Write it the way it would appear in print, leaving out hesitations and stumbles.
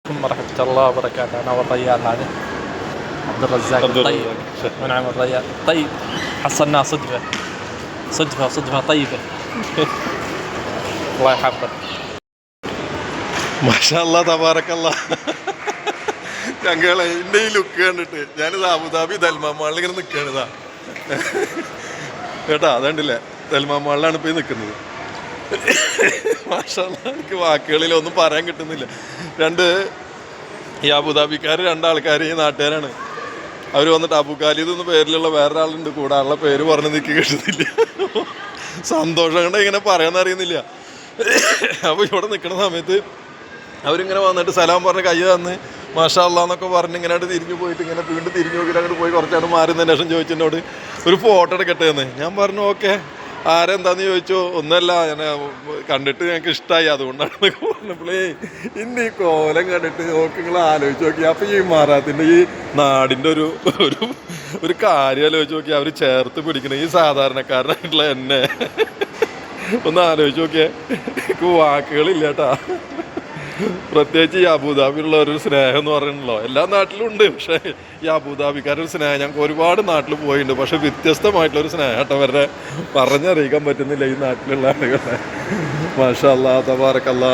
ورحمة الله وبركاته. أنا والريال هذا عبد الرزاق طيب ونعم الريال طيب حصلناه صدفة طيبة. الله يحفظك. മാഷാഅല്ലാ തബാറക്കല്ലാ. ഞങ്ങളെ എൻ്റെ ഈ ലുക്ക് കണ്ടിട്ട് ഞാനിത് അബുദാബി ദൽമാളിൽ ഇങ്ങനെ നിൽക്കുകയാണ്. ഇതാ കേട്ടാ, അതുണ്ടല്ലേ ദൽമാളിലാണ് ഇപ്പോൾ ഈ നിൽക്കുന്നത്. മാഷാഅല്ലാ, എനിക്ക് വാക്കുകളിലൊന്നും പറയാൻ കിട്ടുന്നില്ല. ഈ അബുദാബിക്കാർ രണ്ടാൾക്കാർ ഈ നാട്ടുകാരാണ്. അവർ വന്നിട്ട് അബു ഖാലിദ് എന്ന പേരിലുള്ള വേറൊരാളുണ്ട് കൂടെ, ആളുടെ പേര് പറഞ്ഞ് നിൽക്കി കിട്ടുന്നില്ല. സന്തോഷം കൊണ്ട് ഇങ്ങനെ പറയാൻ അറിയുന്നില്ല. അപ്പോൾ ഇവിടെ നിൽക്കുന്ന സമയത്ത് അവരിങ്ങനെ വന്നിട്ട് സലാം പറഞ്ഞ് കൈ തന്ന് മാഷാഅല്ലാ എന്നൊക്കെ പറഞ്ഞ് ഇങ്ങനെ തിരിഞ്ഞു പോയിട്ട് ഇങ്ങനെ വീണ്ടും തിരിഞ്ഞു നോക്കിയിട്ട് അങ്ങോട്ട് പോയി കുറച്ചാണ് മാറുന്നതിന് ശേഷം ചോദിച്ചതിനോട് ഒരു ഫോട്ടോ എടുക്കട്ടെ എന്ന്. ഞാൻ പറഞ്ഞു ഓക്കെ. ആരെന്താന്ന് ചോദിച്ചോ, ഒന്നല്ല ഞാൻ കണ്ടിട്ട് ഞങ്ങൾക്ക് ഇഷ്ടമായി അതുകൊണ്ടാണ് പറഞ്ഞപ്പോഴേ ഇന്ന് ഈ കോലം കണ്ടിട്ട് നോക്കി നിങ്ങൾ ആലോചിച്ച് നോക്കി. അപ്പം ഈ മാറാത്തിൻ്റെ ഈ നാടിൻ്റെ ഒരു കാര്യം ആലോചിച്ച് നോക്കി. അവർ ചേർത്ത് പിടിക്കണം ഈ സാധാരണക്കാരനായിട്ടുള്ള എന്നെ. ഒന്ന് ആലോചിച്ച് നോക്കിയേ. എനിക്ക് വാക്കുകളില്ല കേട്ടാ. പ്രത്യേകിച്ച് ഈ അബുദാബിയിലുള്ള ഒരു സ്നേഹം എന്ന് പറയുന്നല്ലോ എല്ലാ നാട്ടിലും ഉണ്ട്. പക്ഷേ ഈ അബുദാബിക്കാരൊരു സ്നേഹം ഞങ്ങൾക്ക് ഒരുപാട് നാട്ടിൽ പോയിട്ടുണ്ട്. പക്ഷെ വ്യത്യസ്തമായിട്ടുള്ളൊരു സ്നേഹം കേട്ടോ അവരുടെ പറഞ്ഞറിയിക്കാൻ പറ്റുന്നില്ല ഈ നാട്ടിലുള്ള ആളുകളെ. മാഷാ അല്ലാ തബാറക്കല്ലാ.